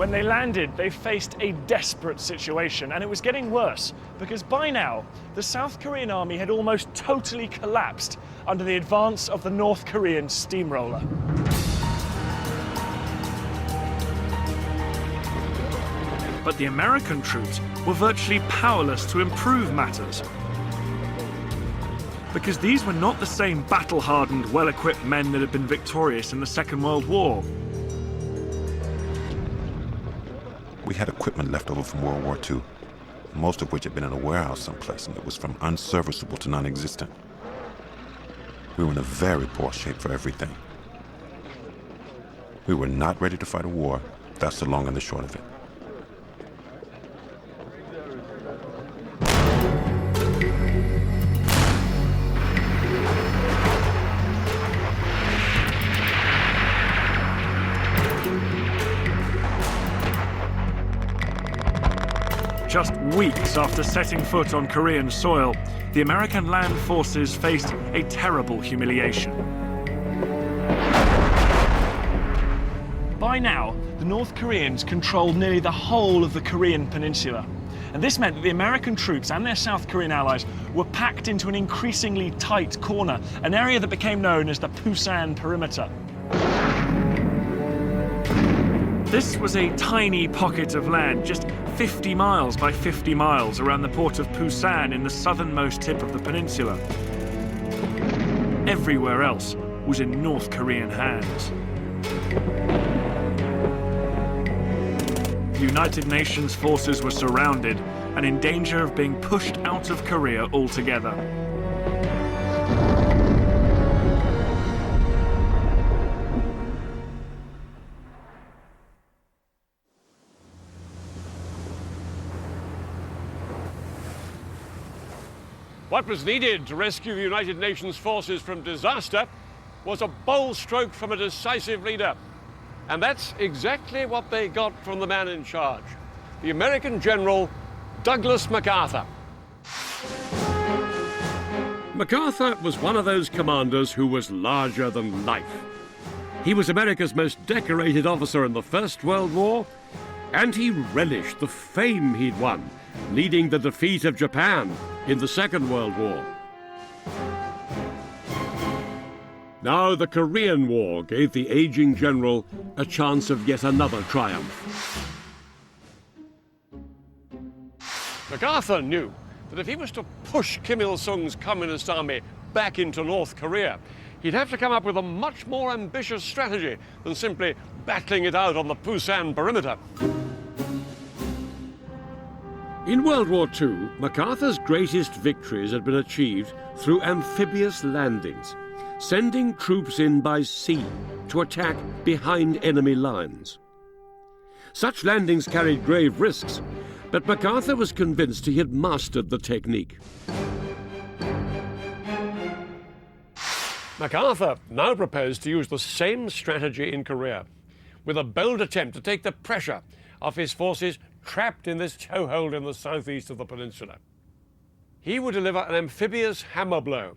When they landed, they faced a desperate situation, and it was getting worse because by now, the South Korean army had almost totally collapsed under the advance of the North Korean steamroller. But the American troops were virtually powerless to improve matters, because these were not the same battle-hardened, well-equipped men that had been victorious in the Second World War. We had equipment left over from World War II, most of which had been in a warehouse someplace, and it was from unserviceable to non-existent. We were in a very poor shape for everything. We were not ready to fight a war. That's the long and the short of it. Just weeks after setting foot on Korean soil, the American land forces faced a terrible humiliation. By now, the North Koreans controlled nearly the whole of the Korean peninsula. And this meant that the American troops and their South Korean allies were packed into an increasingly tight corner, an area that became known as the Pusan Perimeter. This was a tiny pocket of land, just 50 miles by 50 miles around the port of Pusan in the southernmost tip of the peninsula. Everywhere else was in North Korean hands. The United Nations forces were surrounded and in danger of being pushed out of Korea altogether. What was needed to rescue the United Nations forces from disaster was a bold stroke from a decisive leader. And that's exactly what they got from the man in charge, the American General Douglas MacArthur. MacArthur was one of those commanders who was larger than life. He was America's most decorated officer in the First World War, and he relished the fame he'd won, leading the defeat of Japan in the Second World War. Now the Korean War gave the aging general a chance of yet another triumph. MacArthur knew that if he was to push Kim Il-sung's Communist army back into North Korea, he'd have to come up with a much more ambitious strategy than simply battling it out on the Pusan perimeter. In World War II, MacArthur's greatest victories had been achieved through amphibious landings, sending troops in by sea to attack behind enemy lines. Such landings carried grave risks, but MacArthur was convinced he had mastered the technique. MacArthur now proposed to use the same strategy in Korea, with a bold attempt to take the pressure off his forces trapped in this chokehold in the southeast of the peninsula. He would deliver an amphibious hammer blow,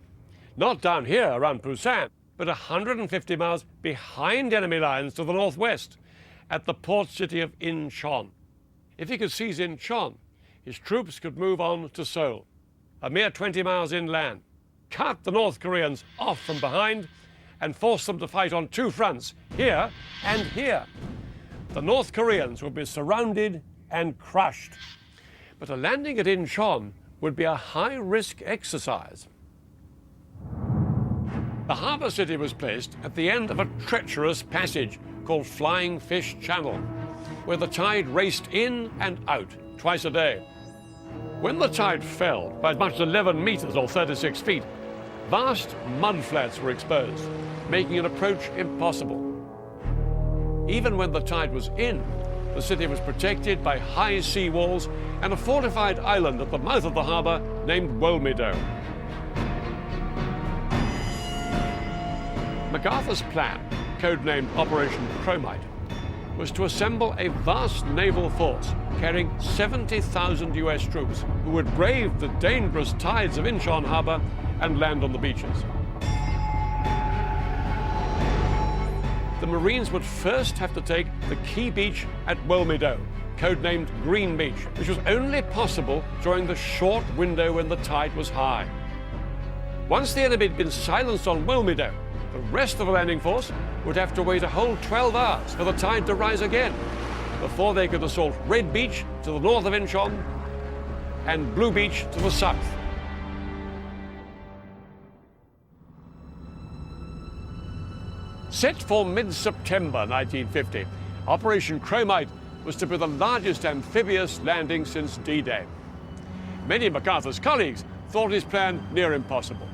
not down here around Pusan, but 150 miles behind enemy lines to the northwest, at the port city of Incheon. If he could seize Incheon, his troops could move on to Seoul, a mere 20 miles inland, cut the North Koreans off from behind, and force them to fight on two fronts, here and here. The North Koreans would be surrounded and crushed. But a landing at Incheon would be a high-risk exercise. The harbour city was placed at the end of a treacherous passage called Flying Fish Channel, where the tide raced in and out twice a day. When the tide fell by as much as 11 meters or 36 feet, vast mudflats were exposed, making an approach impossible. Even when the tide was in, the city was protected by high sea walls and a fortified island at the mouth of the harbour named Wolmido. MacArthur's plan, codenamed Operation Chromite, was to assemble a vast naval force carrying 70,000 US troops who would brave the dangerous tides of Incheon harbour and land on the beaches. The Marines would first have to take the key beach at Wilmedow, codenamed Green Beach, which was only possible during the short window when the tide was high. Once the enemy had been silenced on Wilmedow, the rest of the landing force would have to wait a whole 12 hours for the tide to rise again before they could assault Red Beach to the north of Incheon and Blue Beach to the south. Set for mid-September 1950, Operation Chromite was to be the largest amphibious landing since D-Day. Many of MacArthur's colleagues thought his plan near impossible.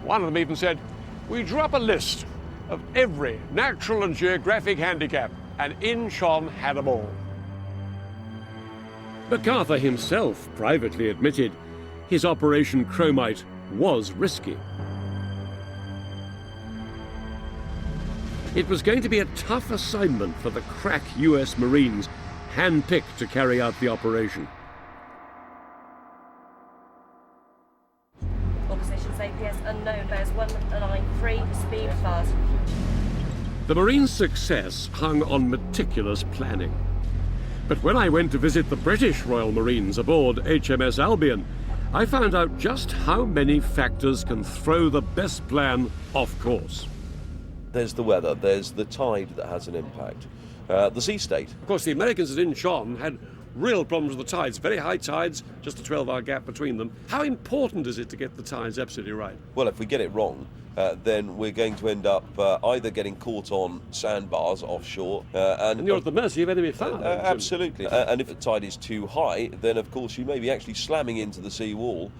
One of them even said, "We drew up a list of every natural and geographic handicap, and Incheon had them all." MacArthur himself privately admitted his Operation Chromite was risky. It was going to be a tough assignment for the crack US Marines, hand-picked to carry out the operation. All positions APS unknown, bears 193, speed fast. The Marines' success hung on meticulous planning. But when I went to visit the British Royal Marines aboard HMS Albion, I found out just how many factors can throw the best plan off course. There's the weather, there's the tide that has an impact, the sea state. Of course, the Americans at Incheon had real problems with the tides, very high tides, just a 12-hour gap between them. How important is it to get the tides absolutely right? Well, if we get it wrong, then we're going to end up either getting caught on sandbars offshore and you're at the mercy of enemy fire. Absolutely. And if the tide is too high, then of course you may be actually slamming into the sea wall,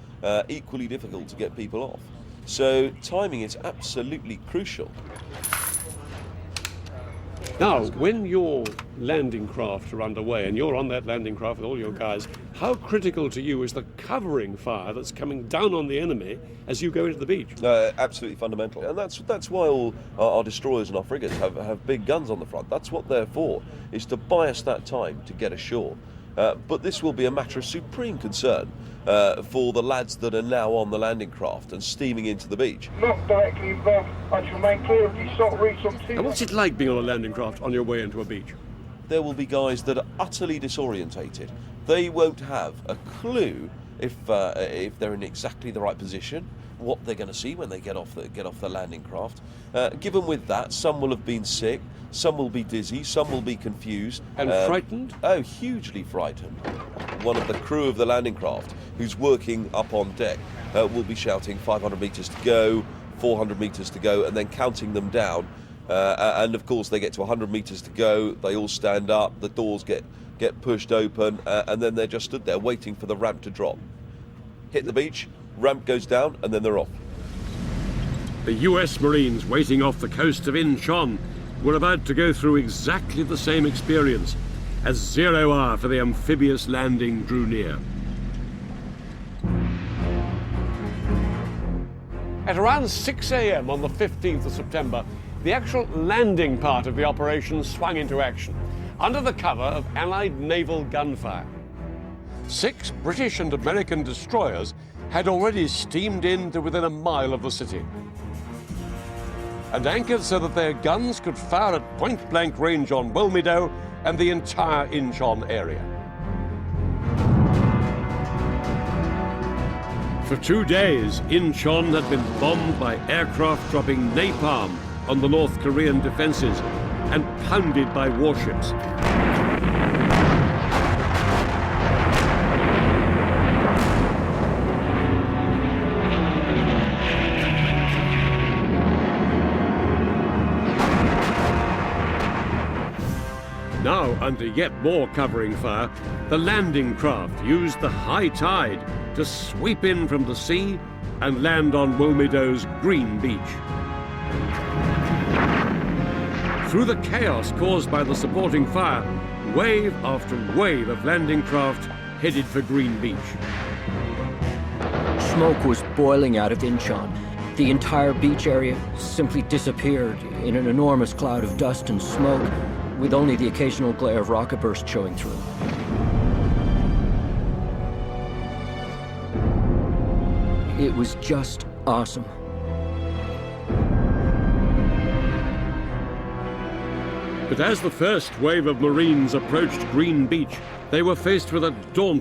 equally difficult to get people off. So timing is absolutely crucial. Now, when your landing craft are underway and you're on that landing craft with all your guys, how critical to you is the covering fire that's coming down on the enemy as you go into the beach? Absolutely fundamental. And that's why all our destroyers and our frigates have big guns on the front. That's what they're for, is to buy us that time to get ashore. But this will be a matter of supreme concern for the lads that are now on the landing craft and steaming into the beach. Not directly involved. I shall remain clear of the salt reach on two. And what's it like being on a landing craft on your way into a beach? There will be guys that are utterly disorientated. They won't have a clue if they're in exactly the right position, what they're going to see when they get off the landing craft. Given with that, some will have been sick, some will be dizzy, some will be confused. And frightened? Oh, hugely frightened. One of the crew of the landing craft, who's working up on deck, will be shouting 500 metres to go, 400 metres to go, and then counting them down. And of course they get to 100 metres to go, they all stand up, the doors get pushed open, and then they're just stood there waiting for the ramp to drop. Hit the beach, ramp goes down, and then they're off. The US Marines waiting off the coast of Incheon were about to go through exactly the same experience as 0 hour for the amphibious landing drew near. At around 6 a.m. on the 15th of September, the actual landing part of the operation swung into action, under the cover of Allied naval gunfire. 6 British and American destroyers had already steamed in to within a mile of the city and anchored so that their guns could fire at point-blank range on Wilmedow and the entire Incheon area. For 2 days, Incheon had been bombed by aircraft dropping napalm on the North Korean defenses and pounded by warships. Now, under yet more covering fire, the landing craft used the high tide to sweep in from the sea and land on Wilmedow's Green Beach. Through the chaos caused by the supporting fire, wave after wave of landing craft headed for Green Beach. Smoke was boiling out of Incheon. The entire beach area simply disappeared in an enormous cloud of dust and smoke, with only the occasional glare of rocket bursts showing through. It was just awesome. But as the first wave of Marines approached Green Beach, they were faced with a daunting